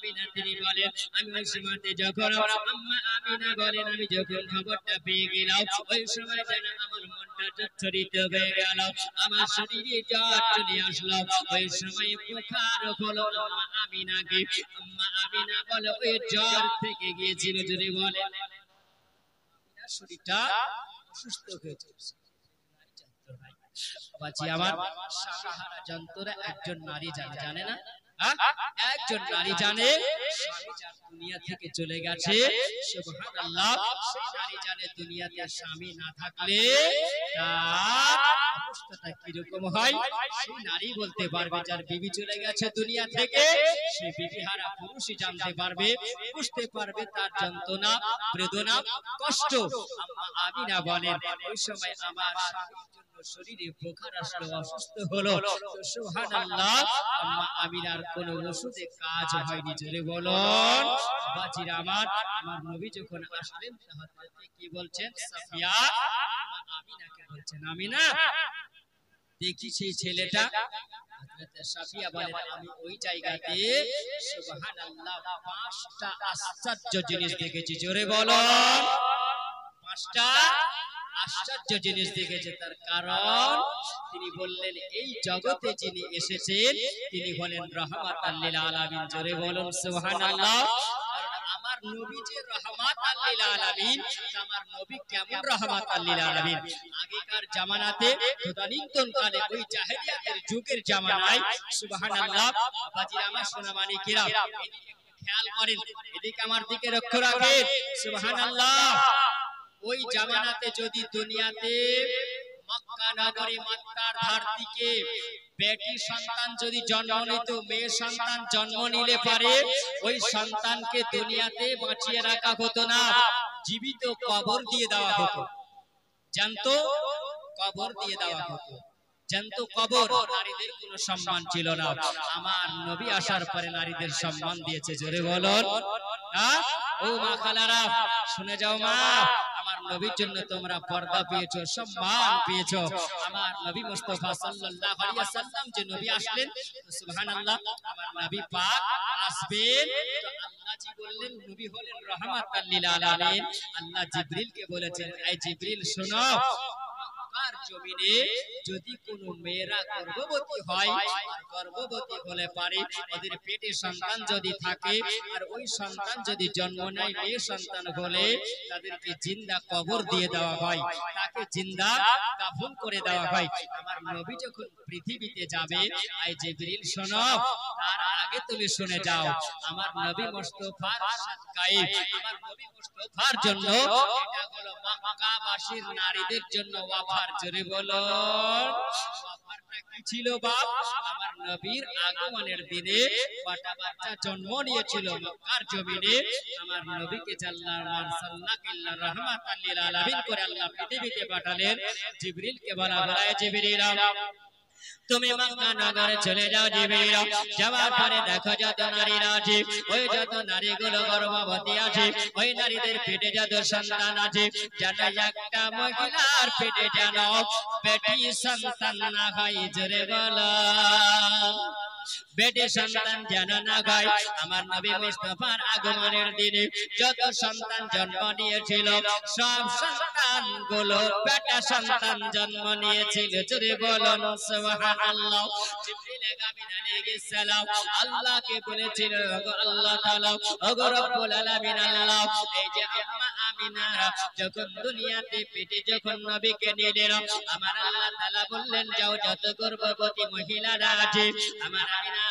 আমিনা তিনি বলেন আমি ওই সময়তে যখন আম্মা আমিনা বলেন আমি যখন খবরটা পেয়ে গেলাম ওই সময় যেন আমার মনটা জর্জরিত হয়ে গেল আমার শরীরে জ্বর চলে আসলো ওই সময় বুখার হলো আম্মা আমিনাকে আম্মা আমিনা বলে ওই জ্বর থেকে গিয়েছিল জোরে বলেন শরীরটা অসুস্থ হয়েছে বাঁচি আমার স্বামীহারা যন্ত্রণা একজন নারী জানে না একজন নারী জানে স্বামী যার দুনিয়া থেকে চলে গেছে সুবহানাল্লাহ সেই নারী জানে দুনিয়াতে স্বামী না থাকলে তার অবস্থাটা কি রকম হয় সেই নারী বলতে পারবে যার বিবি চলে গেছে দুনিয়া থেকে সেই বিবিহারা পুরুষই জানতে পারবে বুঝতে পারবে তার যন্ত্রণা বেদনা কষ্ট আম্মা আমিনা বলেন ওই সময় আমার স্বামীর জন্য শরীরে বুখার আসলো অসুস্থ হলো সুবহানাল্লাহ আম্মা আমিনার কোন ওষুধে কাজ হয়নি জোরে বলুন বাজিরা আমার নবী যখন আসলেন হযরতে কি বলছেন সাফিয়া আমিনাকে বলছেন আমিনা দেখি সেই ছেলেটা হযরতে সাফিয়া বলেন আমি ওই জায়গাতে সুবহানাল্লাহ পাঁচটা আশ্চর্য জিনিস দেখেছি জোরে বলুন পাঁচটা আশ্চর্য জিনিস দেখেছে তার কারণ তিনি বললেন এই জগতে যিনি এসেছেন তিনি হলেন রাহমাতাল লিল আলামিন জোরে বলুন সুবহানাল্লাহ কারণ আমার নবী যে রাহমাতাল লিল আলামিন আমার নবী কেমন রাহমাতাল লিল আলামিন আগেকার জামানাতে তদানীন্তন কালে ওই জাহেলিয়াতের যুগের জামানায় সুবহানাল্লাহ বাজিরা আমার সোনামানি কিরাম খেয়াল করেন এদিকে আমার দিকে লক্ষ্য রাখেন সুবহানাল্লাহ ওই জামানাতে যদি দুনিয়াতে মক্কা নগরী মক্কার ধরতিকে বেটি সন্তান যদি জন্ম নিত মেয়ে সন্তান জন্ম নিলে পারে ওই সন্তানকে দুনিয়াতে বাঁচিয়ে রাখা হতো না জীবিত কবর দিয়ে দেওয়া হতো জানতো কবর দিয়ে দেওয়া হতো জানতো কবর নারীদের কোনো সম্মান ছিল না আমার নবী আসার পরে নারীদের সম্মান দিয়েছে জোরে বলুন ও মা খালারা শুনে যাও মা আমার নবীর জন্য তোমরা পর্দা পেয়েছো সম্মান পেয়েছো আমার নবী মুস্তাফা সাল্লাল্লাহু আলাইহি ওয়াসাল্লাম যে নবী আসলেন সুবহানাল্লাহ আমার নবী পাক আসবেন তো আল্লাহ জি বললেন নবী হলেন রাহমাতাল লিল আলামিন আল্লাহ জিবরিলকে বলেছেন এই জিবরিল শোনো মক্কার জমিনে যদি কোনো মেয়েরা গর্ভবতী হয় আর গর্ভবতী হলে পারে ওদের পেটে সন্তান যদি থাকে আর ওই সন্তান যদি জন্ম নেয় মেয়ে সন্তান হলে তাদেরকে জিন্দা কবর দিয়ে দেওয়া হয় তাকে জিন্দা দাফন করে দেওয়া হয় আমার নবী যখন পৃথিবীতে যাবে এই জিবরিল শোনো তার আগে তুমি শুনে যাও আমার নবী মুস্তাফার সাদকায়ে আমার নবী মুস্তাফার জন্য এটা হলো মক্কাবাসীর নারীদের জন্য ওয়াফার জোরে বলুন ওয়াফারটা কি ছিল বাপ আমার নবীর আগমনের দিনে কটা বাচ্চা জন্ম নিয়েছিল মক্কার জমিনে আমার নবীকে জাল্লাল্লাহু সাল্লাল্লাহু রাহমাতাল লিল আলামিন করে আল্লাহ পৃথিবীতে পাঠালেন জিবরিলকে বলা হয় জিবরিল তুমি মক্কা নগরে চলে যাও জিবরিল যাওয়ার পরে দেখো যত নারীরা আছে ওই যত নারীগুলো গর্ভবতী আছে ওই নারীদের পেটে যত সন্তান আছে যেন একটা মহিলার পেটে যেন বেটি সন্তান না হয় জোরে বলো বেটি সন্তান যেন না হয় আমার নবী মুস্তাফার আগমনের দিনে যত সন্তান জন্ম নিয়েছিল সব সন্তান গুলো বেটা সন্তান জন্ম নিয়েছিল জোরে বলুন সুবহানাল্লাহ জিবরিল আমিন আলাইহিস সালাম আল্লাহকে বলেছিল আল্লাহ তাআলা ওগো রব্বুল আলামিন আল্লাহ এই যে আম্মা আমিনা যখন দুনিয়াতে পেটে যখন নবীকে নিলেন আমার আল্লাহ তাআলা বললেন যাও যত গর্ভবতী মহিলারা আছে আমার আমিনা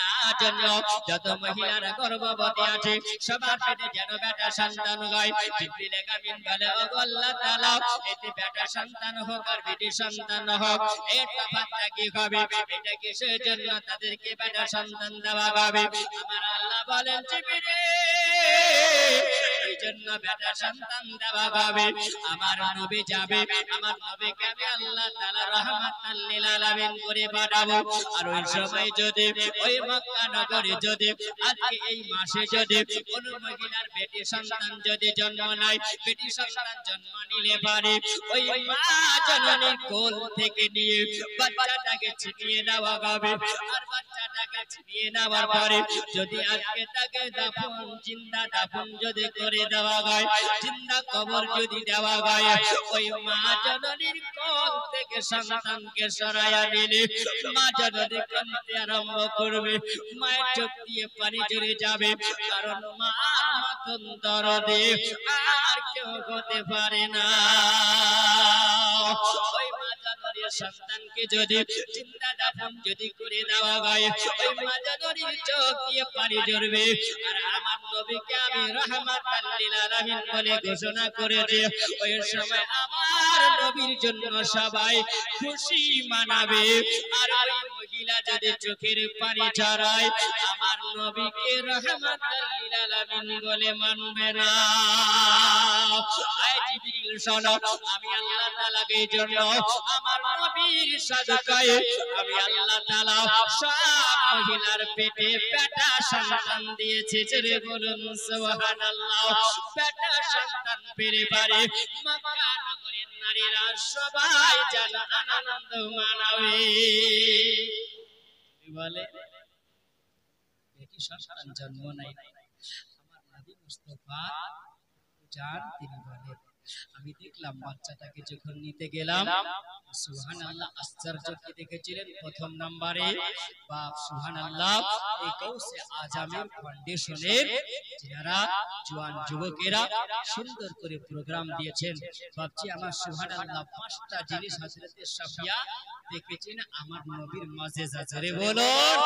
জন্য যত মহিলারা গর্ভবতী আছে সবার পেটে যেন বেটা সন্তান হয় জিবরিল আমিন বলে ওগো আল্লাহ তাআলা এতে বেটা সন্তান হোক আর বেটি সন্তান হোক এর তফাৎটা কি হবে এটা কিসের জন্য তাদেরকে বেটা সন্তান দেওয়া হবে আমার আল্লাহ বলেন জিবরিল এই জন্য বেটা সন্তান দেওয়া হবে আমার নবী যাবে আমার নবীকে আমি আল্লাহ তাআলা রাহমাতাল লিল আলামিন করে পাঠাবো আর ওই সময় যদি ওই মক্কা নগরে যদি আজকে এই মাসে যদি কোন মহিলার বেটি সন্তান যদি জন্ম নেয় বেটি সন্তান জন্ম নিলে পারে ওই মা জননীর কোল থেকে নিয়ে বাচ্চাটাকে ছিটিয়ে দেওয়া হবে আর বাচ্চাটা মাথাটাকে ছিঁড়িয়ে নেওয়ার পরে যদি আজকে তাকে দাফন জিন্দা দাফন যদি করে দেওয়া হয়, জিন্দা কবর যদি দেওয়া হয়, ওই মা জননীর কোল থেকে সন্তানকে সরাইয়া দিলে মা জননী কাঁদতে আরম্ভ করবে, মায়ের চোখ দিয়ে পানি ঝরে যাবে, কারণ মার মতন দরদে আর কেউ হতে পারে না। ওই মা জননীর সন্তানকে যদি জিন্দা দাফন যদি করে দেওয়া হয়, ওই মা জননীর চোখ দিয়ে পানি ঝরবে। আর আমার নবীকে আমি রাহমাতাল লিল আলামিন বলে ঘোষণা করেছি, ওই সময় আমার নবীর জন্য সবাই খুশি মানাবে। আর ওই মহিলা যদি চোখের পানি ঝরায়, আমার নবীকে রাহমাতাল লিল আলামিন বলে মানবে না। আয় জিবরিল শোনো, আমি আল্লাহ তাআলাকে এই জন্য আমার নবীর সাদকায়ে আমি আল্লাহ তাআলা সব মহিলার পেটে বেটা সন্তান দিয়েছে। জোরে বলুন সুবহানাল্লাহ। বেটা সন্তান পেরে পারে মক্কা নগরীর নারীরা সবাই যেন আনন্দ মানাবে। বলে বেটি সন্তান জন্ম নাই, আমার নবী মুস্তাফা জান তিনি বলেন, আমি দেখলাম বাচ্চাটাকে যখন নিতে গেলাম, সুবহানাল্লাহ, আশ্চর্য কি দেখেছিলেন? প্রথম নম্বরে বাপ সুবহানাল্লাহ এই গৌসে আজমের ফাউন্ডেশনের যারা জওয়ান যুবকেরা সুন্দর করে প্রোগ্রাম দিয়েছেন, বাপজি আমার সুবহানাল্লাহ পাঁচটা জিনিস হযরতে সাফিয়া দেখেছেন আমার নবীর মুজিজা। জোরে বলুন,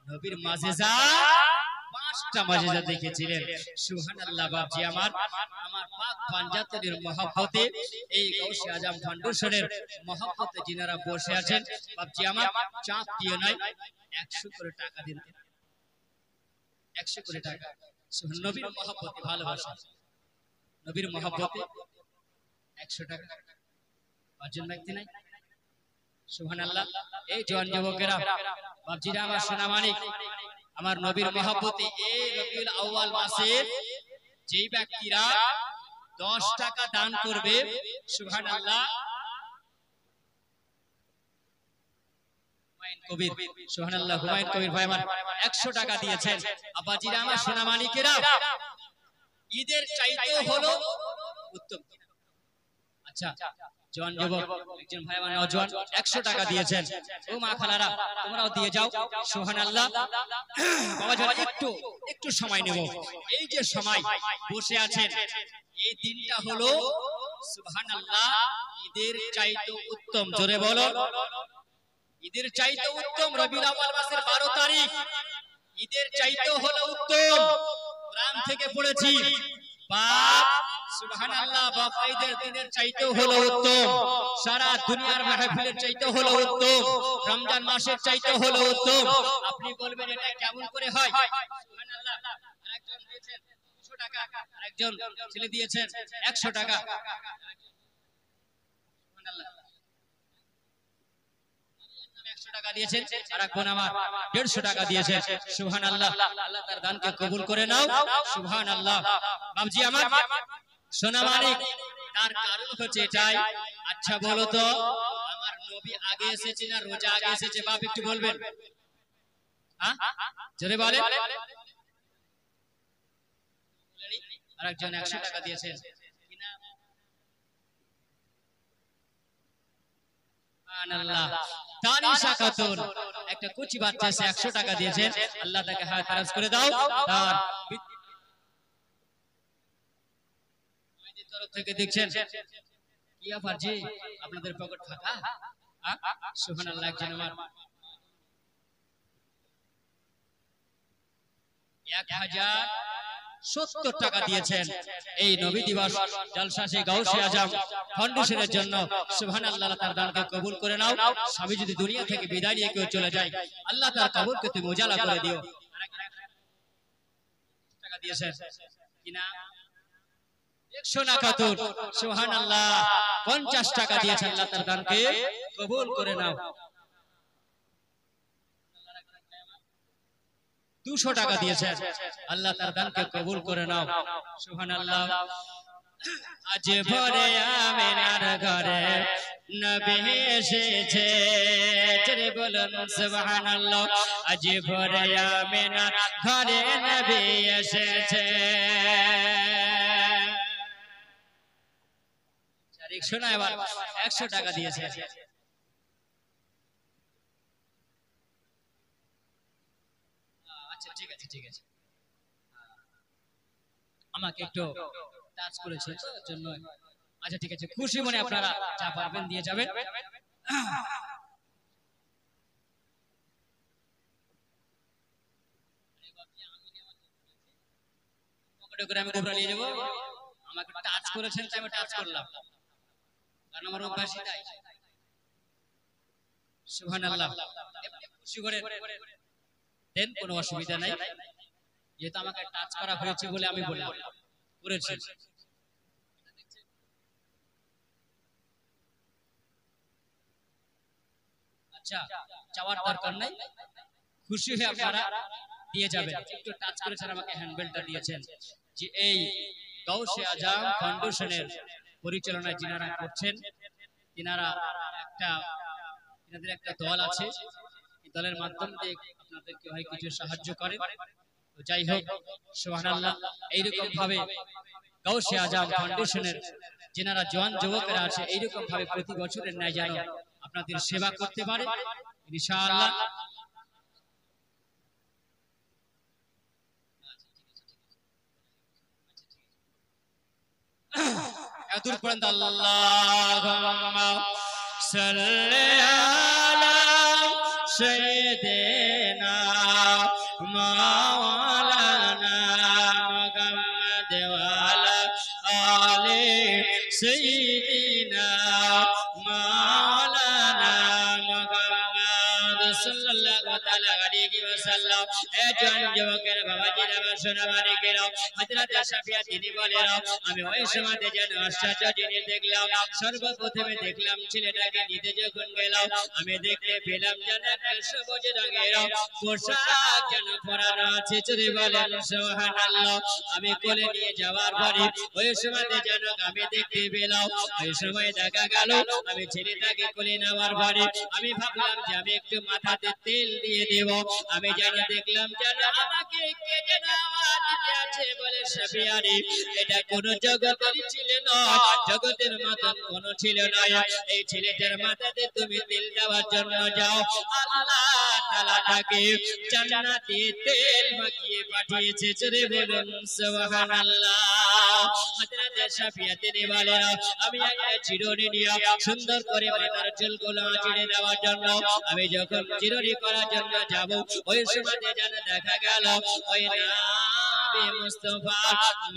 নবীর মুজিজা, পাঁচটা মুজিজা দেখেছিলেন। সুবহানাল্লাহ বাপজি আমার পাক পাঞ্জাতনের মহব্বতে এই গৌসে আজম ফাউন্ডেশনের মহব্বতে যিনারা বসে আছেন, বাপজি আমার চাপ দিয়ে নয় 100 করে টাকা দিন, 100 করে টাকা। নবীর মহব্বতে ভালোবাসা, নবীর মহব্বতে 100 টাকা পাঁচজন ব্যক্তি নাই। সুবহানাল্লাহ। এই জওয়ান যুবকেরা বাপজিরা আমার সোনা মানিক, আমার নবীর মহব্বতে এই রবিউল আউয়াল মাসে যেই ব্যক্তিরা 10 টাকা দান করবে, সুবহানাল্লাহ, হুমায়ুন কবির, সুবহানাল্লাহ, হুমায়ুন কবির ভাই আমার 100 টাকা দিয়েছেন। আব্বাজিরা আমার সোনা মানিকেরা, ঈদের চাইতেও হলো উত্তম। আচ্ছা জওয়ান যুবক একজন ভাই আমার নওজোয়ান 100 টাকা দিয়েছেন। ও মা খালারা তোমরাও দিয়ে যাও। সুবহানাল্লাহ। বাবা জান একটু সময় নেব। এই যে সময় বসে আছেন, এই দিনটা হলো সুবহানাল্লাহ ঈদের চাইতে উত্তম। জোরে বলো, ঈদের চাইতে উত্তম। রবিউল আউয়াল মাসের 12 তারিখ ঈদের চাইতে হলো উত্তম। কোরআন থেকে পড়েছি, বাপ সুবহানাল্লাহ বাপ ঈদের দিনের চাইতে হলো উত্তম। সারা দুনিয়ার মাহফিলের চাইতে হলো উত্তম। রমজান মাসের চাইতে হলো উত্তম। আপনি বলবেন এটা কেমন করে হয়? সুবহানাল্লাহ। আরেকজন দিয়েছেন 200 টাকা, আরেকজন ছেলে দিয়েছেন 100 টাকা। সুবহানাল্লাহ। 100 টাকা দিয়েছেন, আর এক বোন আমার 150 টাকা দিয়েছেন। সুবহানাল্লাহ। আল্লাহ তার দানকে কবুল করে নাও। সুবহানাল্লাহ। বাবজি আমার সোনা মানিক, তার কারণ হচ্ছে এটাই। আচ্ছা বলো তো, আমার নবী আগে এসেছে না রোজা আগে এসেছে? বাপ একটু বলবেন, হ্যাঁ জোরে বলেন। আরেকজন 100 টাকা দিয়েছেন। সুবহানাল্লাহ। তানিশা খাতুন একটা কুচি বাচ্চা এসে 100 টাকা দিয়েছেন। আল্লাহ তাকে হায়াত দারাজ করে দাও। তার তরফ থেকে দেখছেন কি আফার জি আপনাদের পকেট ফাঁকা? সুবহানাল্লাহ। একজন আমার 1070 টাকা দিয়েছেন এই নবী দিবস জলসা সে গাউসে আজম ফাউন্ডেশনের জন্য। সুবহানাল্লাহ। তার দানকে কবুল করে নাও। স্বামী যদি দুনিয়া থেকে বিদায় নিয়ে কেউ চলে যায়, আল্লাহ তার কবরকে তুমি উজালা করে দিও। টাকা দিয়েছেন কিনা? সোনা খাতুন সুবহানাল্লাহ 50 টাকা দিয়েছেন। আল্লাহ তার দানকে কবুল করে নাও। 200 টাকা দিয়েছেন। আল্লাহ তার দানকে কবুল করে নাও। সুবহানাল্লাহ। আজ ভোরে আমিনার ঘরে নবী এসেছে, জোরে বলুন সুবহানাল্লাহ। আজ ভোরে আমিনার ঘরে নবী এসেছে। শোনা এবার 100 টাকা দিয়েছে। আচ্ছা ঠিক আছে ঠিক আছে, আমাকে একটু টাচ করেছে তো জন্য। আচ্ছা ঠিক আছে, খুশি মনে আপনারা যা পারবেন দিয়ে যাবেন। আমি গোবরা নিয়ে যাবো, আমাকে টাচ করেছেন তাই আমি টাচ করলাম, কারণ আমার অভ্যাসই তাই। সুবহানাল্লাহ, খুশি করে দেন, কোনো অসুবিধা নাই। যেহেতু আমাকে টাচ করা হয়েছে বলে আমি বললাম করেছি। আচ্ছা, চাওয়ার দরকার নাই, খুশি হয়ে আপনারা দিয়ে যাবেন। একটু টাচ করেছেন, আমাকে হ্যান্ডবেলটা দিয়েছেন। যে এই গাউসে আজম ফাউন্ডেশনের পরিচালনায় যিনারা করছেন, তিনারা তিনাদের একটা দল আছে, এই দলের মাধ্যমে আপনাদেরকে হয় কিছু সাহায্য করে। তো যাই হোক, সুবহানাল্লাহ, এইরকম ভাবে গাউসে আজম ফাউন্ডেশনের যিনারা জওয়ান যুবকেরা আছে, এইরকম ভাবে প্রতি বছরের ন্যায় যেন আপনাদের সেবা করতে পারে ইনশাআল্লাহ। এতদূর পর্যন্ত আল্লাহুম্মা সাল্লি আলা সাইয়্যিদিনা মাওলানা মুহাম্মদ ওয়া আলা আলি সাইয়্যিদিনা মাওলানা মুহাম্মদ সাল্লাল্লাহু তাআলা আলাইহি ওয়াসাল্লাম। একজন যুবকের বাবাজিরা বা সোনামানিকেরা, হযরত শাফিয়া তিনি বলেন, আমি ওই সময়তে যেন আশ্চর্য জিনিস দেখলাম। সর্বপ্রথমে দেখলাম ছেলেটাকে নিতে যখন গেলাম, আমি দেখতে পেলাম যেন একটা সবুজ রঙের পোশাক যেন পরানো আছে। চলে বলেন সুবহানাল্লাহ। আমি কোলে নিয়ে যাওয়ার পরে ওই সময়তে যেন আমি দেখতে পেলাম, ওই সময় দেখা গেল আমি ছেলেটাকে কোলে নেওয়ার পরে আমি ভাবলাম যে আমি একটু মাথাতে তেল দিয়ে দেব। আমি যেন দেখলাম যেন আমাকে কে যেন আওয়াজ দিতে আছে, বলে শাফিয়ারে এটা কোন জগতের ছিল না, জগতের মতন কোন ছিল না। এই ছেলেটার মাথাতে তুমি তেল দেওয়ার জন্য যাও, আল্লাহ তাআলা তাকে জান্নাতি তেল মাখিয়ে পাঠিয়েছে। জোরে বলুন সুবহানাল্লাহ। হযরত শাফিয়া তিনি বলেন, আমি একটা চিরুনি নিয়ে সুন্দর করে মাথার চুলগুলো আঁচড়ে দেওয়ার জন্য আমি যখন চিরুনি করার জন্য যাব, ওই সময়তে যেন দেখা গেল ওই নবী মুস্তাফা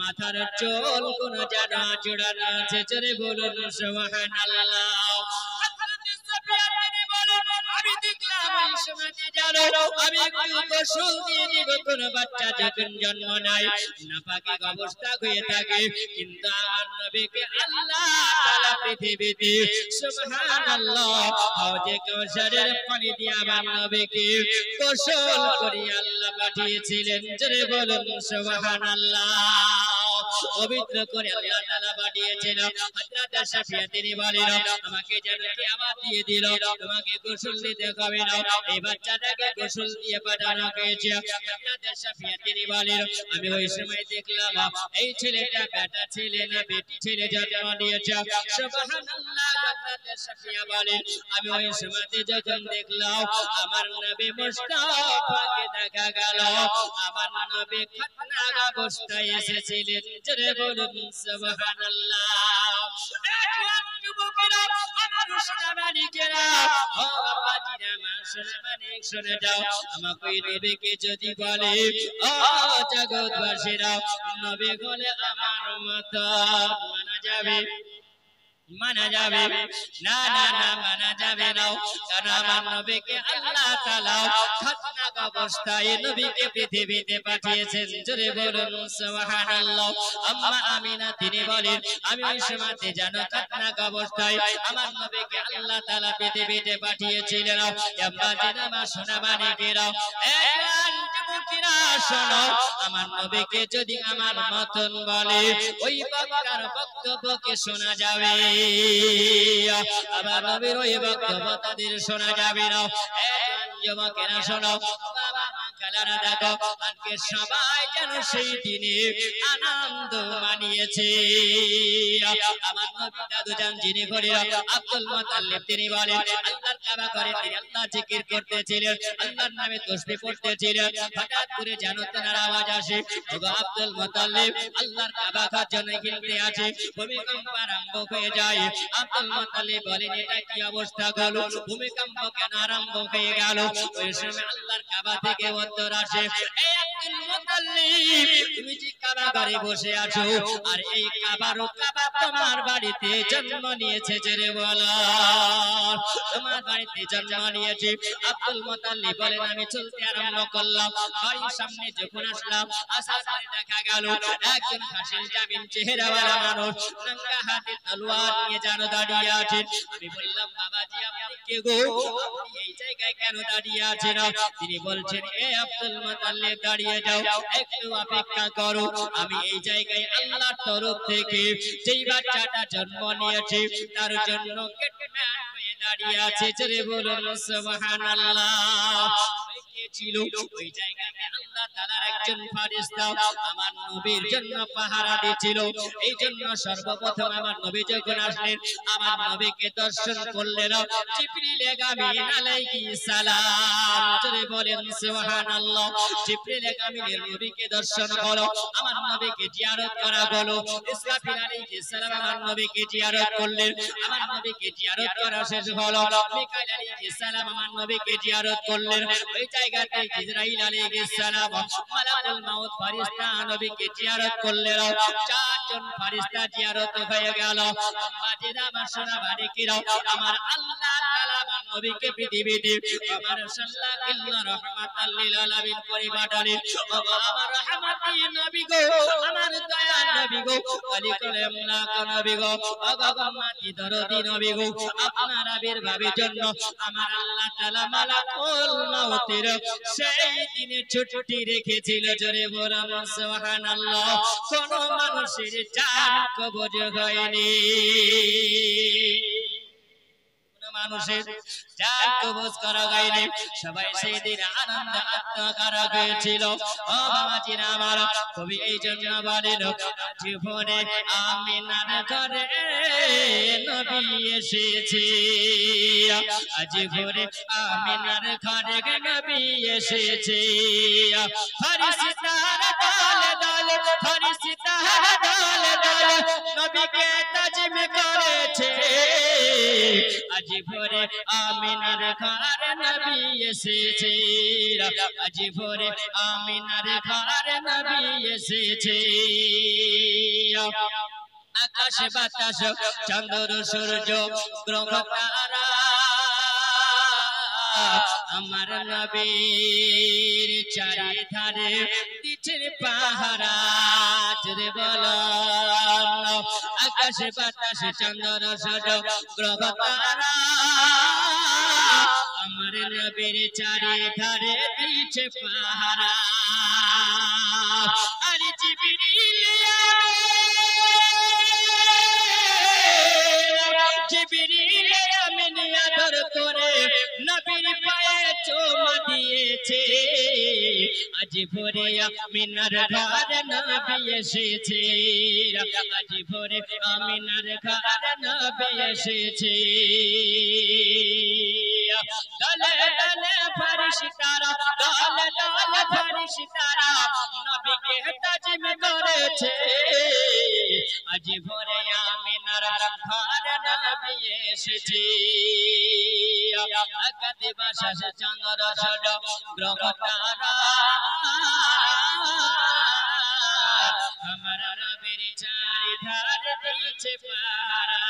মাথার চুল কোন যেন আঁচড়ানো আছে। জোরে বলুন সুবহানাল্লাহ। আমি দেখলাম ওই সময়তে জানো আমি একটু গোসল দিয়ে দিব, কোন বাচ্চা যখন জন্ম নেয় নাপাকি অবস্থা হয়ে থাকে, কিন্তু আমার নবীকে আল্লাহ তাআলা পৃথিবীতে সুবহানাল্লাহ হাওজে কাউসারের পানি দিয়ে আমার নবীকে গোসল করে আল্লাহ পাঠিয়েছিলেন। জোরে বলুন সুবহানাল্লাহ। পবিত্র করে আল্লাহ তাআলা পাঠিয়েছেন। হযরত শাফিয়া তিনি বলেন, আমাকে যেন কিয়ামত দিয়ে দিল, তোমাকে গোসল দিতে হবে না, এই বাচ্চাটাকে গোসল দিয়ে পাঠানো হয়েছে। হযরত শাফিয়া তিনি বলেন, আমি ওই সময় দেখলাম এই ছেলেটা বেটা ছেলে না বেটি ছেলে জন্ম নিয়েছে। সুবহানাল্লাহ। হযরত শাফিয়া বলেন, আমি ওই সময়তে যখন দেখলাম আমার নবী মুস্তাফাকে দেখা গেল, আমার নবী খাতনা অবস্থায় এসেছিলেন। জোরে বলুন সুবহানাল্লাহ। শুনে যাও, আমাকে নবীকে যদি বলে ও জগৎবাসীরা নবী বলে আমার মত মানা যাবে? মানা যাবে না? না না, মানা যাবে না, কারণ আমার নবীকে আল্লাহ তাআলা খাতনা অবস্থায় নবীকে পৃথিবীতে পাঠিয়েছেন। জোরে বলুন সুবহানাল্লাহ। আম্মা আমিনা তিনি বলেন, আমি ওই সময়তে জানো খাতনা অবস্থায় আমার নবীকে আল্লাহ তাআলা পৃথিবীতে পাঠিয়েছিলেন। আম্মা জিনা মা সোনা মানিকেরা, একজন কিনা শোনো, আমার নবীকে যদি আমার মতন বলে ওই বক্তার বক্তব্যকে শোনা যাবে, আবার নবীর ওই বক্তব্য তাদের শোনা যাবে না। যুবকেরা শোনো, বাবা মা খালারা দেখো, আজকে সবাই যেন সেই দিনে আনন্দ মানিয়েছে। আমার নবী দাদু জান যিনি করেন আব্দুল মুতাল্লিব, তিনি বলেন আল্লাহর কাবা করে তিনি আল্লাহ জিকির করতেছিলেন, আল্লাহর নামে তাসবিহ পড়তেছিলেন। হঠাৎ করে যেন তেনার আওয়াজ আসে, ওগো আব্দুল মুতাল্লিব, আল্লাহর কাবা ঘর যেন গিলতে আছে, ভূমিকম্প আরম্ভ হয়ে যায়। আব্দুল মুতাল্লিব বলেন এটা কি অবস্থা গেল, ভূমিকম্প কেন আরম্ভ হয়ে গেল? ওই সময় আল্লাহর কাবা থেকে উত্তর আসে, এই আব্দুল মুতাল্লিব, তুমি যে কাবা ঘরে বসে আছো, আর এই কাবা তোমার বাড়িতে জন্ম নিয়েছে, জেরে বলো তোমার বাড়িতে জন্ম নিয়েছে। আব্দুল মুতাল্লিব বলেন আমি চলতে আরম্ভ করলাম, বাড়ির সামনে যখন আসলাম, আসার পরে দেখা গেল একজন হাসিল জামিন চেহারাওয়ালা মানুষ নঙ্গা হাতে তলোয়ার নিয়ে যেন দাঁড়িয়ে আছেন। আমি বললাম বাবাজি আপনি কে গো, আপনি এই জায়গায় কেন দাঁড়িয়ে আছেন? তিনি বলছেন এ আব্দুল মুতাল্লিব দাঁড়িয়ে যাও, একটু অপেক্ষা করো, আমি এই জায়গায় আল্লাহর তরফ থেকে যেই বাচ্চাটা জন্ম নিয়েছে তার জন্য গেটম্যান হয়ে দাঁড়িয়ে আছে, জোরে বলুন সুবহানাল্লাহ। ছিল ওই জায়গাতে আল্লাহ তাআলার একজন ফেরেশতা আমার নবীর জন্য পাহারা দিয়েছিল। এই জন্য সর্বপ্রথম আমার নবী যখন আসলেন, আমার নবীকে দর্শন করলেন জিবরিল আমিন আলাইহিস সালাম, জোরে বলেন সুবহানাল্লাহ। জিবরিল আমিনের নবীকে দর্শন হলো, আমার নবীকে জিয়ারত করা হলো। ইসরাফিল আলাইহিস সালাম আমার নবীকে জিয়ারত করলেন, আমার নবীকে জিয়ারত করা শেষ হলো। মিকাইল আলাইহিস সালাম আমার নবীকে জিয়ারত করলেন। ওই জায়গাতে ইসরাইল আলাইহিস সালাম মালাকুল মাউত ফেরেশতা নবীকে জিয়ারত করলেন। চারজন ফেরেশতা জিয়ারত হয়ে গেল। বাজিরা মাশরা বারিকিরা, আমার আল্লাহ তাআলা আমার নবীকে পৃথিবীতে আমার সাল্লাল্লাহু রাহমাতাল লিল আলামিন করে পাঠালেন। আমার রহমতি নবী গো, আমার দয়ার নবী গো, আলী কলিমুল্লাহ নবী গো, উম্মতি দরদি নবী গো, আপনার আবির্ভাবের জন্য আমার আল্লাহ তাআলা মালাকুল মাউতের সেই দিনে ছুটি রেখেছিল, জোরে বলুন সুবহানাল্লাহ। কোন মানুষের জান কবজ হয়নি, মানুষের জান কবজ করা হয়নি, সবাই সেই দিন আনন্দ আত্মহারা হয়েছিল। ও বাবাজিরা আমার, কবি এই জন্য বলেন জীবনে আমিনার ঘরে নবী এসেছে, আজ ভোরে আমিনার ঘরে নবী এসেছে। ফেরেশতারা দলে দলে, ফেরেশতারা দলে দলে নবীকে তাজিম করেছে, আজ ভোরে আমিনার ঘরে নবী এসেছে, আজ ভোরে আমিনার ঘরে নবী এসেছে। আকাশ বাতাস চন্দ্র সূর্য গ্রহ তারা আমার নবীর চারিধারে দিচ্ছে পাহারা, জোরে বলো। আকাশ বাতাস চন্দ্র সূর্য গ্রহ তারা আমার নবীর চারিধারে দিচ্ছে পাহারা। আর জিবরিল আমিন আদর করে নবীর পায়ে চুমা দিয়েছে, আজ ভোরে আমিনার ঘরে নবী এসেছে, আজ ভোরে আমিনার ঘরে নবী এসেছে। দলে দলে ফেরেশতারা, দলে দলে ফেরেশতারা নবীকে তাজিম করেছে, আজ ভোরে আমিনার ঘরে নবী এসেছে। আকাশ বাতাস চন্দ্র সূর্য গ্রহ তারা আমার নবীর চারিধারে দিচ্ছে পাহারা।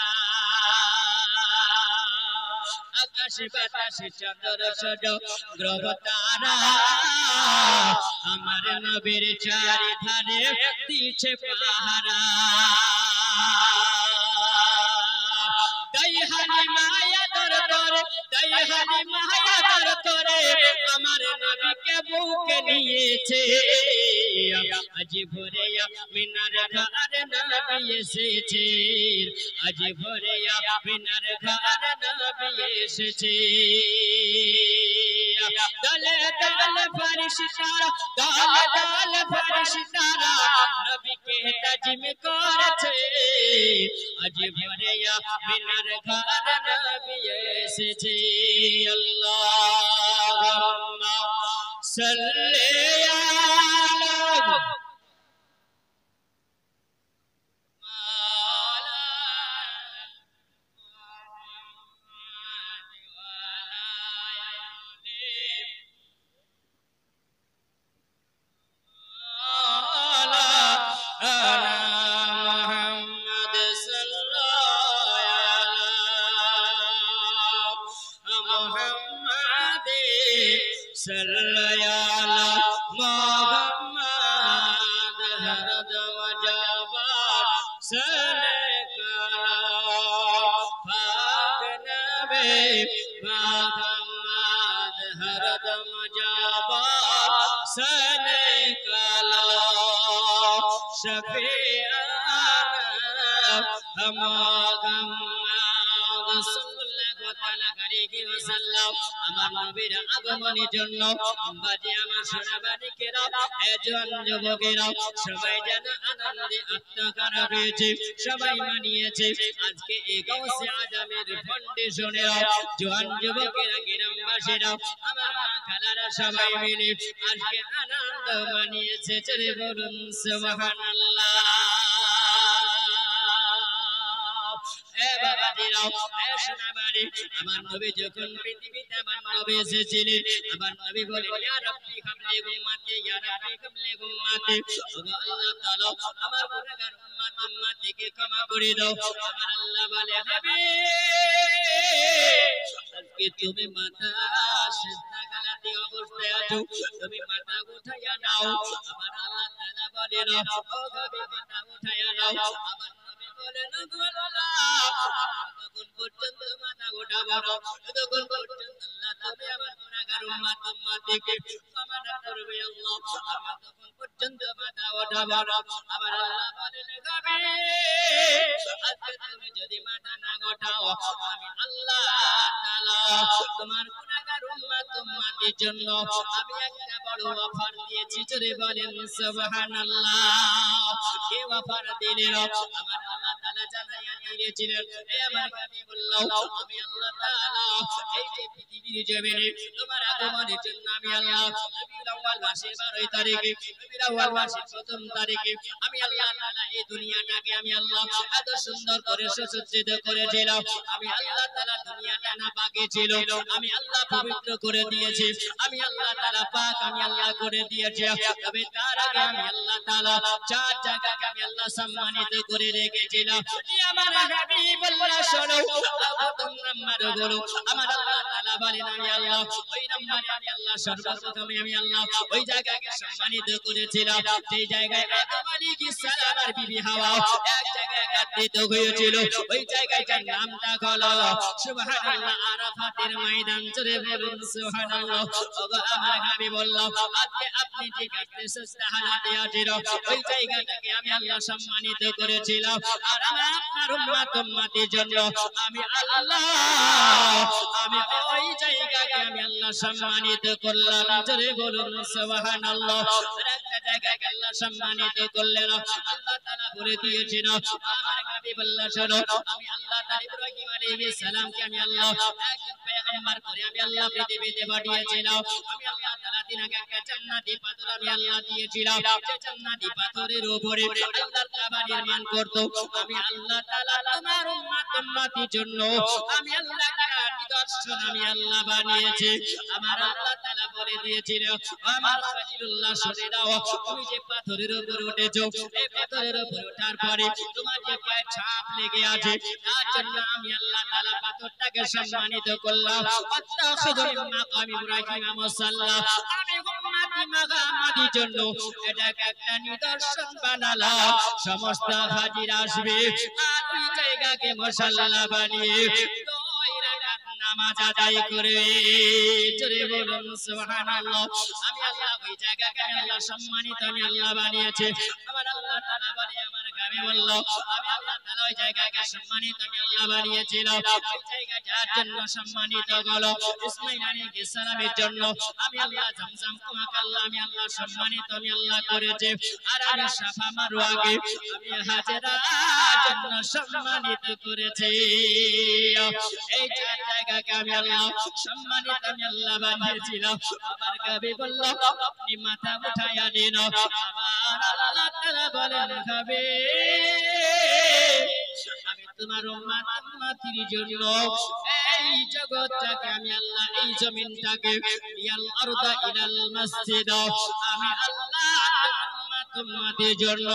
আকাশ বাতাস চন্দ্র সূর্য গ্রহ তারা আমার নবীর চারিধারে দিচ্ছে পাহারা। দয়াহানি মায়া দর করে, হালিমা আদর করে আমার নবীকে বুকে নিয়েছে আজ ভোরে মিনার ঘর নবী এসেছে আজ ভোরে মিনার ঘর নবী এসেছে দলে দলে ফরিশতারা দলে দলে ফরিশতারা নবীকে তাজিম করেছে আজ ভোরে মিনার ঘর নবী এসেছে আল্লাহুম্মা সাল্লি আলা আমার নবীর আগমনের জন্য বাজে আমার সোনাবাড়িকেরা এজন যুবকেরা সবাই যেন আনন্দে আত্মহারা হয়েছে সবাই মানিয়েছে আজকে এই গাউসে আজমের ফাউন্ডেশনেরা জওয়ান যুবকেরা গ্রামবাসীরা আমার মা খালারা সবাই মিলে আজকে আনন্দ মানিয়েছে চলে বলুন সুবহানাল্লাহ আমার নবী যখন পৃথিবীতে আমার নবী এসেছিলেন আমার নবী বলেন ইয়া রাব্বি হাবলি উম্মতি ইয়া রাব্বি হাবলি উম্মতি ওগো আল্লাহ তাআলা আমার গুনাহগার উম্মতকে ক্ষমা করে দাও আমার আল্লাহ বলে হাবিব আজকে তুমি মাথা সিজদা গালাতে অবস্থায় আছো তুমি মাথা উঠাইয়া নাও আমার আল্লাহ তাআলা বলেন ও হাবিব মাথা উঠাইয়া নাও আমার নবী বলেন তখন পর্যন্ত মাথা উঠাবো ততক্ষণ পর্যন্ত আল্লাহ তুমি আমার গুনাহগার উম্মতকে ক্ষমা করবে আল্লাহ আমি তখন পর্যন্ত মাথা উঠাবো আমার আল্লাহ বলেন আজকে তুমি যদি মাথা না উঠাও আমি আল্লাহ তাআলা তোমার গুনাহগার উম্মতের জন্য আমি একটা বড় অফার দিয়েছি জোরে বলেন সুবহানাল্লাহ কে অফার দিলেন আমার আল্লাহ তাআলা জানাইয়া দিয়েছিলেন এ আমার হাবিবুল্লাহ আমি আল্লাহ তাআলা এই যে পৃথিবীর জমিনে তোমার আগমনের জন্য আমি আল্লাহ রবিউল আউয়াল মাসের 12 তারিখে রবিউল আউয়াল মাসের প্রথম তারিখে আমি আল্লাহ তাআলা এই দুনিয়াটাকে আমি আল্লাহ এত সুন্দর করে সুসজ্জিত করেছিলাম আমি আল্লাহ তাআলা দুনিয়াটা না পাকে ছিল আমি আল্লাহ পবিত্র করে দিয়েছি আমি আল্লাহ তাআলা পাক আমি আল্লাহ করে দিয়েছি তবে তার আগে আমি আল্লাহ তাআলা চার জায়গাকে আমি আল্লাহ সম্মানিত করে রেখেছিলাম আমার হাবিবুল্লাহ শোনো প্রথম নাম্বার হলো আমার আল্লাহ তাআলা বলেন আমি আল্লাহ ওই নাম্বারে আমি আল্লাহ সর্বপ্রথমে আমি আল্লাহ ওই জায়গাকে সম্মানিত করেছিলাম সেই জায়গায় আদম আলাইহিস সালামের বিবি হাওয়া এক জায়গায় একত্রিত হয়েছিল ওই জায়গাটার নামটা হলো সুবহানাল্লাহ আরাফাতের ময়দান জোরে বলুন সুবহানাল্লাহ ওগো আমার হাবিবুল্লাহ আজকে আপনি যে কাছে সুস্থ হালাতে আছেন ওই জায়গাটাকে আমি আল্লাহ সম্মানিত করেছিলাম আর আমার আপনার উম্মতের জন্য আমি আল্লাহ আমি ওই জায়গাকে আমি আল্লাহ সম্মানিত করলাম জোরে বলুন সুবহানাল্লাহ একটা জায়গাকে আল্লাহ সম্মানিত করলেন আল্লাহ তাআলা বলে দিয়েছেন আমার হাবিবুল্লাহ শোনো আমি আল্লাহ তাআলা ইব্রাহিম আলাইহিস সালামকে আমি আল্লাহ একজন পয়গম্বর করে আমি আল্লাহ পৃথিবীতে পাঠিয়েছিলাম আমি আল্লাহ তাআলা তিনাকে একটা জান্নাতি পাথর আমি আল্লাহ দিয়েছিলাম যে জান্নাতি পাথরের উপরে আল্লাহর কাবা নির্মাণ করত আমি আল্লাহ তাআলা তোমার উম্মতের জন্য আমি আল্লাহ একটা নিদর্শন আমি আল্লাহ বানিয়েছি আমার আল্লাহ তাআলা বলে দিয়েছিল আমার খলিলুল্লাহ শুনে দাও তুমি যে পাথরের উপর উঠেছো এই পাথরের উপর ওঠার পরে তোমার যে পায়ে ছাপ লেগে আছে তার জন্য আমি আল্লাহ তাআলা পাথরটাকে সম্মানিত করলাম আত্তাখিযু মিন মাকাম ইব্রাহিম মুসাল্লা আমি উম্মতি মাকামাদির জন্য এটাকে একটা নিদর্শন বানালাম সমস্ত হাজির আসবে আর ওই জায়গাকে মুসাল্লা বানিয়ে 2 রাকাত নামাজ আদায় করবে। জোরে বলুন সুবহানাল্লাহ। আমি আল্লাহ ওই জায়গাকে আমি আল্লাহ সম্মানিত আমি আল্লাহ বানিয়েছি। আমার আল্লাহ তাআলা বলে আমার গ্রামে বলল আমি আল্লাহ তাআলা ওই জায়গাকে সম্মানিত আমি আল্লাহ বানিয়েছিলাম। ওই জায়গা যার জন্য সম্মানিত হলো ইসমাঈল আলাইহিস সালামের জন্য আমি আল্লাহ জমজম কুয়াকে আল্লাহ আমি আল্লাহ সম্মানিত আমি আল্লাহ করেছি। আর আমি সাফা মারওয়াকে আমি হাজেরার জন্য সম্মানিত করেছি। এই চার জায়গাকে আমি আল্লাহ সম্মানিত আমি আল্লাহ বানিয়েছিলাম। আমার কবি বলল আপনি মাথা উঠায়া দিন। আমার আল্লাহ তাআলা বলেন হবে আমি তোমার উম্মত উম্মতির জন্য এই জগৎটাকে আমি আল্লাহ এই জমিনটাকে ইয়াল আরদা ইলাল মসজিদ আমি আল্লাহ তোমাদের জন্য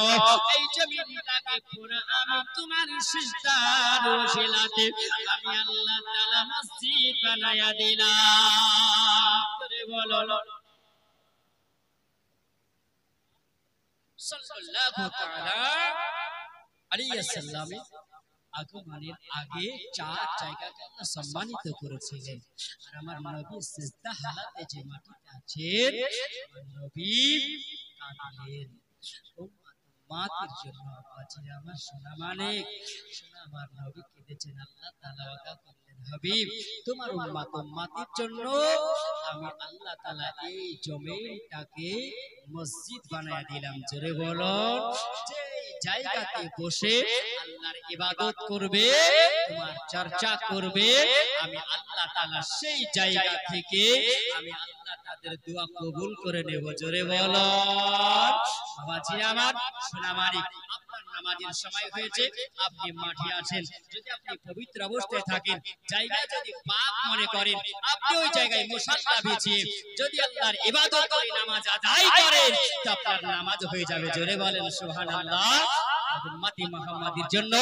এই জমিনটাকে পুরো আমি তোমার সিজদার ওসিলাতে আমি আল্লাহ তাআলা মসজিদ বানায়া দিলাম। করে বলো সাল্লাল্লাহু তাআলা আলাইহি ওয়াসাল্লাম আগমনের আগে চার জায়গাকে আল্লাহ সম্মানিত করেছিলেন। আর আমার নবী সিজদা হালাতে যে মাটিতে আছেন আমার নবী কাঁদলেন উম্মতের জন্য। বাজিরা আমার সোনা মানিক সোনা আমার নবী কেঁদেছেন। আল্লাহ তাআলা ওয়াদা করলেন হাবিব তোমার উম্মতের জন্য আমি আল্লাহ তাআলা এই জমিনটাকে মসজিদ বানায়া দিলাম। জোরে বলো যে জায়গাতে বসে আল্লাহর ইবাদত করবে তোমার চর্চা করবে আমি আল্লাহ তাআলা সেই জায়গা থেকে আমি আল্লাহ তাদের দোয়া কবুল করে নেব। জোরে বলো বাবাজি আমার সোনা মানিক আপনার নামাজের সময় হয়েছে আপনি মাঠে আছেন যদি আপনি পবিত্র অবস্থায় থাকেন জায়গা যদি পাক মনে করেন আপনি ওই জায়গায় মুসাল্লা বিছিয়ে যদি আল্লাহর ইবাদত করে নামাজ আদায় করেন তো আপনার নামাজ হয়ে যাবে। জোরে বলেন সুবহানাল্লাহ। উম্মতি মুহাম্মাদের জন্য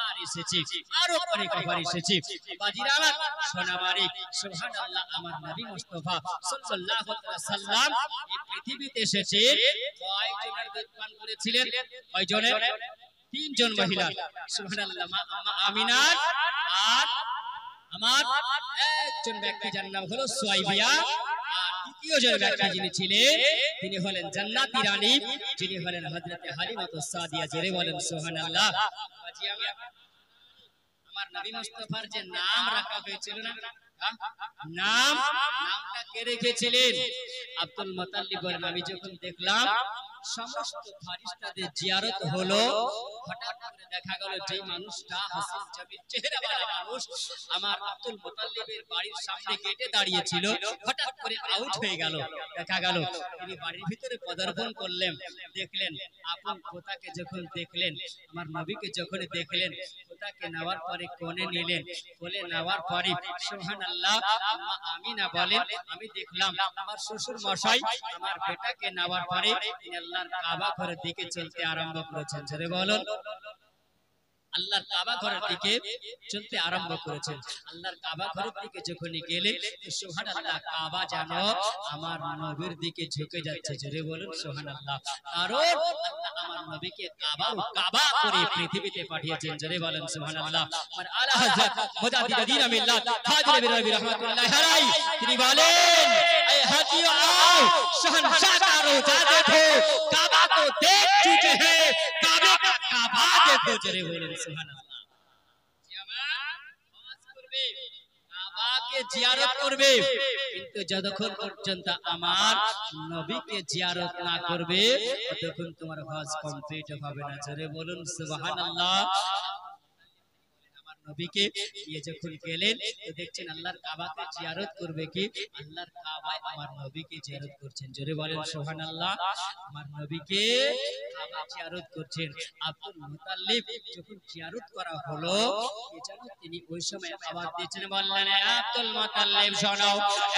আর এসেছে আরো অনেক অফার এসেছে। বাজিরা আমার সোনা মানিক সুবহানাল্লাহ আমার নবী মুস্তাফা সাল্লাল্লাহু আলাইহি সাল্লাম এই পৃথিবীতে এসেছে কয়জনের দুধ পান করেছিলেন? কয়জনের? তিনজন মহিলা সুবহানাল্লাহ মা আমিনা আর আমার একজন ব্যক্তি যার নাম হলো সুয়াইবিয়া। আর তৃতীয় জন ব্যক্তি যিনি ছিলেন তিনি হলেন জান্নাতি রানী যিনি হলেন হযরতে হালিমাতুস সাদিয়া। জোরে বলেন সুবহানাল্লাহ। আমার নবী মুস্তাফার যে নাম রাখা হয়েছিল না নামটা কে রেখেছিলেন? আব্দুল মুতাল্লিব বলেন আমি যখন দেখলাম সমস্ত ফারিস্তাদের জিয়ারত হলো হঠাৎ করে দেখা গেল যে মানুষটা হাসিন জামিল চেহারাওয়ালা মানুষ আমার আব্দুল মুতাল্লিবের বাড়ির সামনে গেটে দাঁড়িয়ে ছিল হঠাৎ করে আউট হয়ে গেল। দেখা গেল তিনি বাড়ির ভিতরে পদার্পণ করলেন। দেখলেন আপন পোতাকে যখন দেখলেন আমার নবীকে যখন দেখলেন পোতাকে নেওয়ার পরে কোণে নিলেন। কোলে নেওয়ার পরে সুবহানাল্লাহ আম্মা আমিনা বলেন আমি দেখলাম আমার শ্বশুর মশাই আমার বেটাকে নেওয়ার পরে তিনি আল্লাহর কাবা ঘরের দিকে চলতে আরম্ভ করেছেন। জোরে বলুন আল্লাহর কাবা ঘরের দিকে চলতে আরম্ভ করেছেন। আল্লাহর কাবা ঘরের দিকে যখন গেলে সুবহানাল্লাহ কাবা যেন আমার নবীর দিকে ঝুঁকে যাচ্ছে। জোরে বলুন সুবহানাল্লাহ। কারণ আল্লাহ আমার নবীকে কাবা করে পৃথিবীতে পাঠিয়েছেন। জোরে বলেন সুবহানাল্লাহ। আর আলা হযরত মুজাদ্দিদ দ্বীন মিল্লাত ফাজিল বিরবি রাহমাতুল্লাহি আলাইহি তিনি বলেন এ হাজিও आओ शहंशाह का रोजा देखो काबा को देख चुके हैं काबे का काबा देखो। जरे बोलें सुबहानाल्लाह। কাবাকে জিয়ারত করবে কিন্তু যতক্ষণ পর্যন্ত আমার নবীকে জিয়ারত না করবে ততক্ষণ তোমার হজ কমপ্লিট হবে না। জোরে বলুন সুবহানাল্লাহ। নবীকে নিয়ে যখন গেলেন তো দেখছেন আল্লাহর কাবাকে জিয়ারত করবে কি আল্লাহর কাবায় আমার নবীকে জিয়ারত করছেন। জোরে বলেন সুবহানাল্লাহ। আমার নবীকে কাবা জিয়ারত করছেন। আব্দুল মুতাল্লিব যখন জিয়ারত করা হলো কি জানো তিনি ওই সময় আওয়াজ দিয়েছেন বললেন আব্দুল মুতাল্লিব শোনো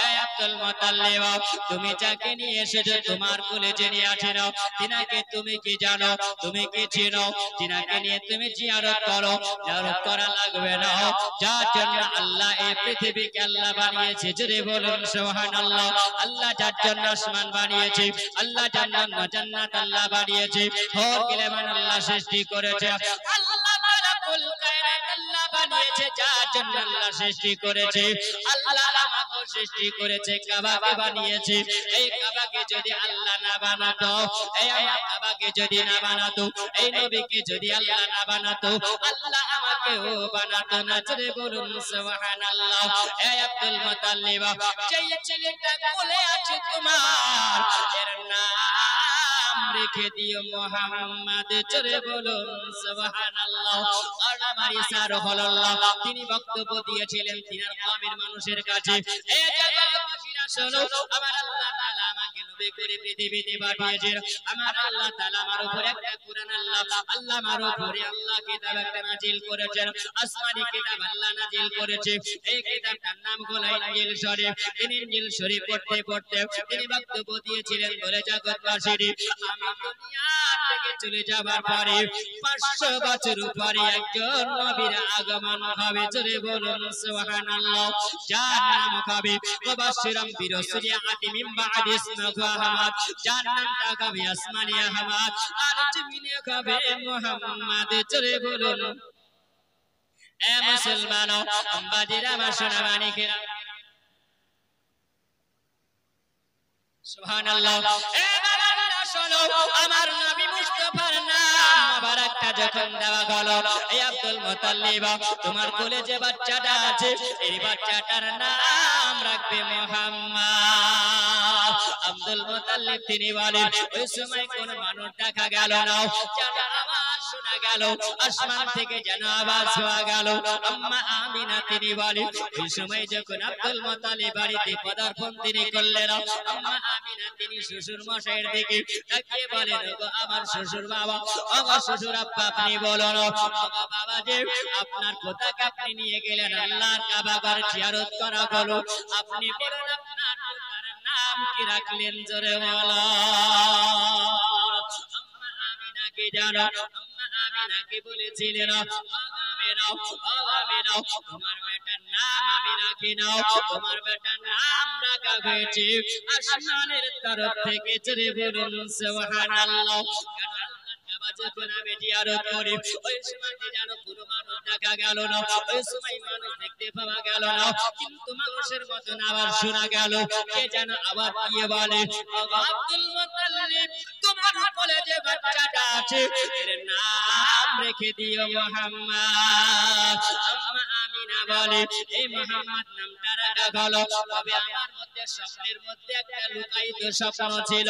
এ আব্দুল মুতাল্লিব তুমি যাকে নিয়ে এসেছো তোমার কোলে যে নিয়ে আছেন তিনাকে তুমি কি জানো তুমি কি চেনো তিনাকে নিয়ে তুমি জিয়ারত করো। জিয়ারত করা লাগবে যার জন্য আল্লাহ এই পৃথিবীকে আল্লাহ বানিয়েছে। জোরে বলুন সুবহানাল্লাহ। আল্লাহ যার জন্য আসমান বানিয়েছে আল্লাহ জান্নাত আল্লাহ বানিয়েছে হর কিলেমান আল্লাহ সৃষ্টি করেছে আল্লাহ মালাকুল কায়নাত আল্লাহ বানিয়েছে বানিয়েছে, যার জন্য আল্লাহ সৃষ্টি করেছে। আল্লাহ আমাকে সৃষ্টি করেছে, কাবাকে বানিয়েছে। এই কাবাকে যদি আল্লাহ না বানাতো, এই আমার কাবাকে যদি না বানাতো, এই নবীকে যদি আল্লাহ না বানাতো, আল্লাহ আমাকেও বানাতো না। জোরে বলুন সুবহানাল্লাহ। এই আব্দুল মুতাল্লিব, যেই ছেলেটা কোলে আছে তোমার, এর নাম রেখে দিও মুহাম্মদ। জোরে বলুন সুবহানাল্লাহ। আর আমার ইসার হল্লাহ তিনি বক্তব্য দিয়েছিলেন তিনার কওমের মানুষের কাছে, এই জগৎবাসীরা শোনো, আমার আল্লাহ তাআলা আমাকে নবী করে পৃথিবীতে পাঠিয়েছেন। আমার আল্লাহ তাআলা আমার উপর একটা কুরআন আল্লাহ আমার উপরে আল্লাহ কিতাব একটা নাজিল করেছেন, আসমানি কিতাব আল্লাহ নাজিল করেছে। এই কিতাবটার নাম হলো ইনজিল শরীফ। তিনি ইনজিল শরীফ পড়তে পড়তে তিনি বক্তব্য দিয়েছিলেন, বলে জগৎবাসীরা, আমি দুনিয়া থেকে চলে যাবার পরে 500 বছর পরে একজন নবীর আগমন হবে। জোরে বলুন সুবহানাল্লাহ। যার নাম হবে মুবাশশিরাম বিরাসূলি আতি মিন বাদি ইসমিহি আহমদ। যার নামটা হবে আসমানি আহমদ, আর জমিনে হবে মুহাম্মদ। জোরে বলুন এ মুসলমান আম্বাজিরা, আমার সোনা মানিকেরা, সুবহানাল্লাহ। এ বাবারা শোনো, আমার নবী মুস্তাফার নাম মোবারকটা যখন দেওয়া হলো, এই আব্দুল মুতাল্লিব, তোমার কোলে যে বাচ্চাটা আছে, এই বাচ্চাটার নাম রাখবে মুহাম্মদ। আব্দুল মুতাল্লিব তিনি বলেন, ওই সময় কোন মানুষ দেখা গেল না, যেন আওয়াজ শোনা গেল, আসমান থেকে যেন আওয়াজ শোনা গেল। আম্মা আমিনা তিনি বলেন, ওই সময় যখন আব্দুল মুতাল্লিব বাড়িতে পদার্পণ তিনি করলেন, আম্মা আমিনা তিনি শ্বশুর মশাইয়ের দিকে তাকিয়ে বলেন, ওগো আমার শ্বশুর বাবা, ওগো শ্বশুর আব্বা, আপনি বলুন, ওগো বাবা যে আপনার পোতাকে আপনি নিয়ে গেলেন আল্লাহর কাবা ঘর জিয়ারত করা হলো, আপনি বলেন আপনার পোতার নাম কি রাখলেন? জোরে বলো। আম্মা আমিনা কি জানো? আম্মা আমিনা কি বলেছিলেন? তোমার বেটার নাম আমি রাখি নাও, তোমার বেটার নাম রাখা হয়েছে আসমানের তরফ থেকে। জোরে বলুন সুবহানাল্লাহ। যখন আমি জিয়ারত করি, ওই সময় জানো কোনো মানুষ দেখা গেল না, ওই সময় মানুষ দেখতে পাওয়া গেল না, কিন্তু মানুষের মতন আবার শোনা গেল, কে যেন আবার দিয়ে বলে, আব্দুল মুতাল্লিব, তোমার কোলে যে বাচ্চাটা আছে, এর নাম রেখে দিও মুহাম্মদ। আম্মা আমিনা বলে, এই মুহাম্মদ নামটা রাখা হলো, তবে আমার মধ্যে স্বপ্নের মধ্যে একটা লুকায়িত স্বপ্ন ছিল,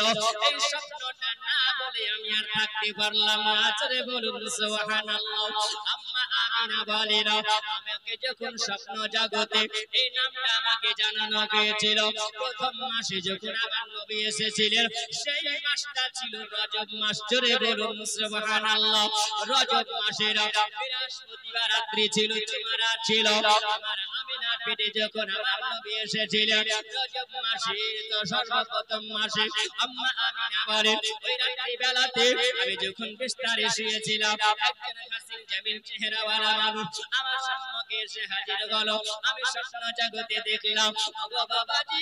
এই স্বপ্নটা না বলে আমি আর থাকতে পারলাম না। জোরে বলুন সুবহানাল্লাহ। আম্মা আমিনা বলেন, আমাকে যখন স্বপ্ন জগতে এই নামটা আমাকে জানানো হয়েছিল, প্রথম মাসে যখন আমার নবী এসেছিলেন, সেই মাসটা ছিল রজব মাস। জোরে বলুন সুবহানাল্লাহ। রজব মাসের বৃহস্পতিবার রাত্রি ছিল, জুমারাত ছিল। আমার আমিনার পেটে যখন আমার নবী এসেছিলেন রজব মাসে, তো সর্বপ্রথম মাসে, আম্মা আমিনা বলেন, ওই রাত্রি বেলাতে আমি যখন বিস্তারে শুয়েছিলাম, একজন হাসিন জামিল চেহারাওয়ালা মানুষ আমার সম্মুখে এসে হাজির হলো। আমি স্বপ্ন জগতে দেখলাম, ওগো বাবাজি,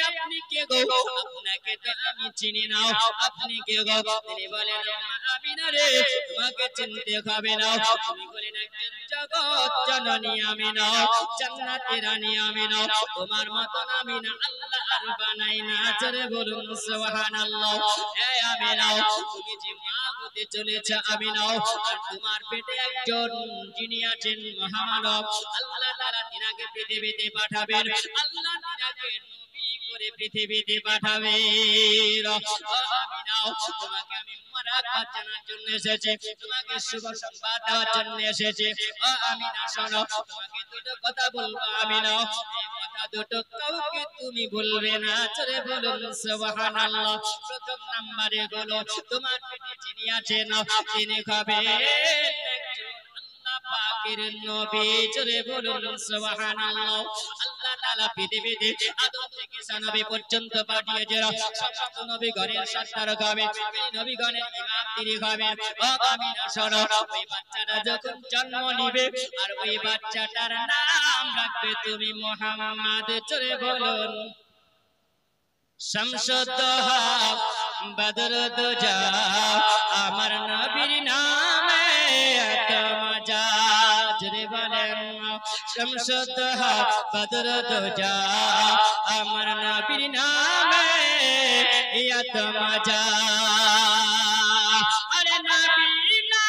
আপনি কে গো? আপনাকে তো আমি চিনি না, আপনি কে গো? তিনি বলেন, আম্মা আমিনা রে, তোমাকে চিনতে হবে না, তুমি বলেন একজন জগৎ জননী আমিনা, জান্নাতের রানী আমিনা, তোমার মতন আমিনা আল্লাহ আর বানাই না। জোরে বলুন সুবহানাল্লাহ। এই আমিনা, তুমি যে মা হতে চলেছে আমিনা, আর তোমার পেটে একজন যিনি আছেন মহামানব, আল্লাহ তাআলা তিনাকে পৃথিবীতে পাঠাবেন, আল্লাহ তিনাকে নবী করে পৃথিবীতে পাঠাবেন। ও আমিনা, তোমাকে আমি মোবারকবাদ জানার জন্য এসেছি, তোমাকে শুভ সংবাদ দেওয়ার জন্য এসেছি। ও আমিনা শোনো, তোমাকে দুটো কথা বলবো আমিনা, এই কথা দুটো কাউকে তুমি বলবে না। জোরে বলুন সুবহানাল্লাহ। প্রথম নম্বরে হলো, তোমার পেটে যিনি আছেন তিনি হবেন একজন আল্লাহ পাকের নবী। জোরে বলুন সুবহানাল্লাহ। আল্লাহ তাআলা পৃথিবীতে আদম থেকে ঈসা নবী পর্যন্ত পাঠিয়েছেন, সমস্ত নবীগণের সর্দার হবেন, এই নবীগণের ইমাম তিনি হবেন। ও আমিনা শোনো, ওই বাচ্চাটা যখন জন্ম নিবে, আর ওই বাচ্চাটার নাম রাখবে তুমি মুহাম্মদ। জোরে বলুন শামসুদ্দোহা বদরুদ্দোজা, আমার নবীর নামে এত মজা। জোরে বলেন शमसुद्दोहा बदर दोजा अमर नबीर नामे यत मजा अरे नबी ना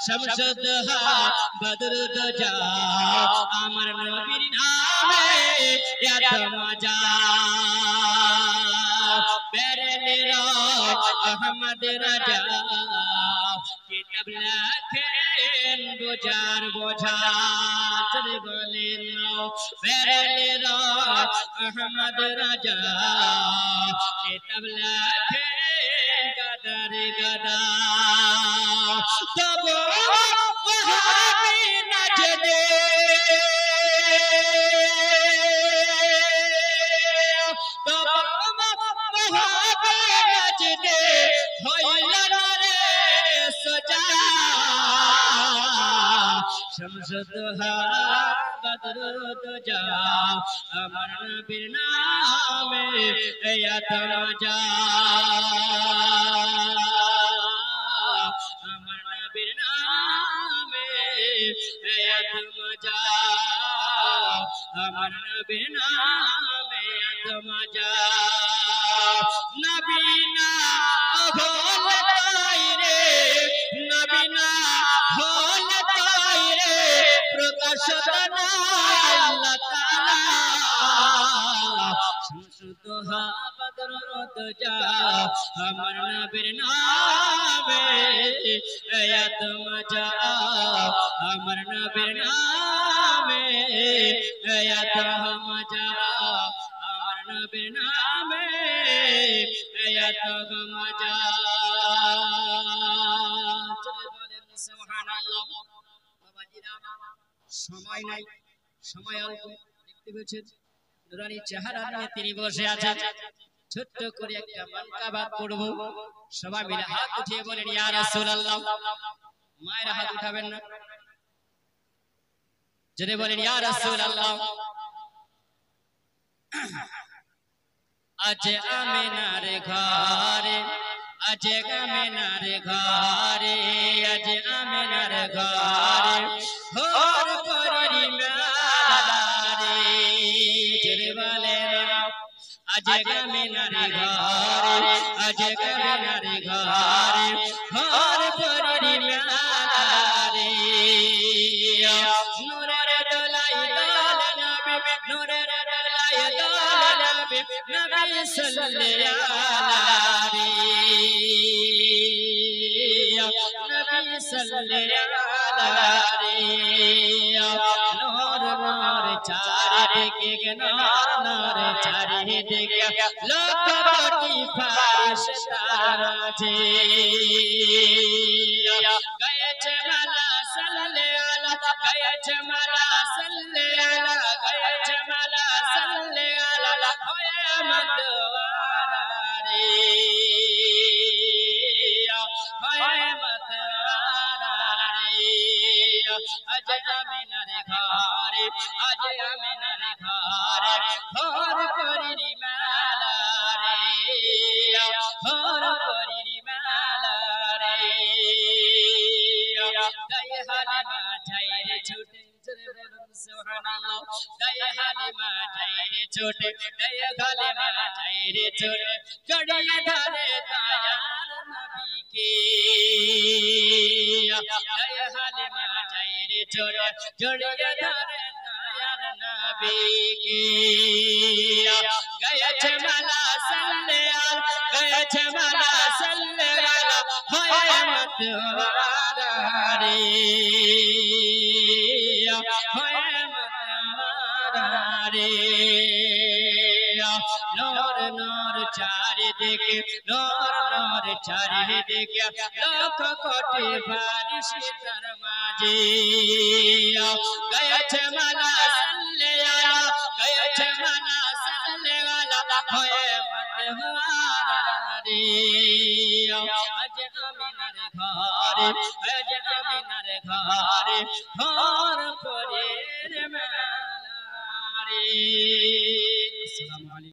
शमसुद्दोहा बदर दोजा अमर नबीर नामे यत मजा बेरेलेरा अहमद राजा किताब लेखेन बोझार बोझा चले बोलेन बेरेलेरा अहमद राजा किताब लेखेन गदर गदा तब वहाबी नजदे तब वहाबी नजदे होइला रे सजा शमसुद्दोहा बदर दोजा अमर नबीर नामे यत मजा अमर नबीर नामे यत मजा अमर नबीर नामे यत मजा नबी ना होलताई रे नबी ना होलताई रे प्रकाशतना अल्लाह ताला शमसुद्दोहा बदर दोजा अमर नबीर नामे यत मजा अमर नबीर नामे यत मजा अमर नबीर नामे यत मजा चले बोलेन सुबहानाल्लाह बाबाजीरा সময় নাই সময় অল্প দেখতে পেয়েছেন নুরানি চেহারা নিয়ে তিনি বসে আছেন ছোট্ট করে একটা মানকাবাত পড়ব সবাই মিলে হাত উঠিয়ে বলেন ইয়া রাসূলুল্লাহ মায়ের হাত উঠাবেন না জোরে বলেন ইয়া রাসূলুল্লাহ আজ আমিনার ঘরে আজ আমিনার ঘরে আজ আমিনার ঘরে হোর পরি মেলা রে জোরে বলেন আজ আমিনার ঘরে আজ আমিনার ঘরে হোর পরি মেলা রে নূরের দোলাই দোল নবী নূরের দোলাই দোল নবী নবী সাল্লাল্লাহু আলাইহি নবী সাল্লাল্লাহু নূর নূর চারিদিকে নূর নূর চারিদিকে লক্ষ কোটি ফারিস্তার আছে গয়েছে মালা সাল্লাল্লাহু গয়েছে মালা সাল্লাল্লাহু গয়েছে মালা সাল্লাল্লাহু হয়ে মতওয়ারা রে হয়ে মতওয়ারা রে আজ আমিনার ঘরে আজ আমিনার ঘরে হোর পরিরি মেলা রে হোর পরিরি মেলা রে তাই হালিমা ঠাইরে ছুটে জোরে বলুন সুবহানাল্লাহ তাই হালিমা ঠাইরে ছুটে তাই হালিমা ঠাইরে ছুটে জড়িয়ে ধরে দয়াল নবীকে তাই হালিমা ঠাইরে ছুটে জড়িয়ে ধরে দয়াল নবীকে গয়েছে মালা সাল্লাল্লাহু গয়েছে মালা সাল্লাল্লাহু হয় মতওয়ারা রে হয় মতওয়ারা রে নূর নূর চারিদিকে নূর নূর চারিদিকে লক্ষ কোটি ফারিস্তার মাঝে গয়েছে মালা সাল্লাল্লাহু গয়েছে মালা সাল্লাল্লাহু হয়ে মতওয়ারা রে আজ আমিনার ঘরে আজ আমিনার ঘরে ঘর করে রে মেলা রে। আসসালামু আলাইকুম।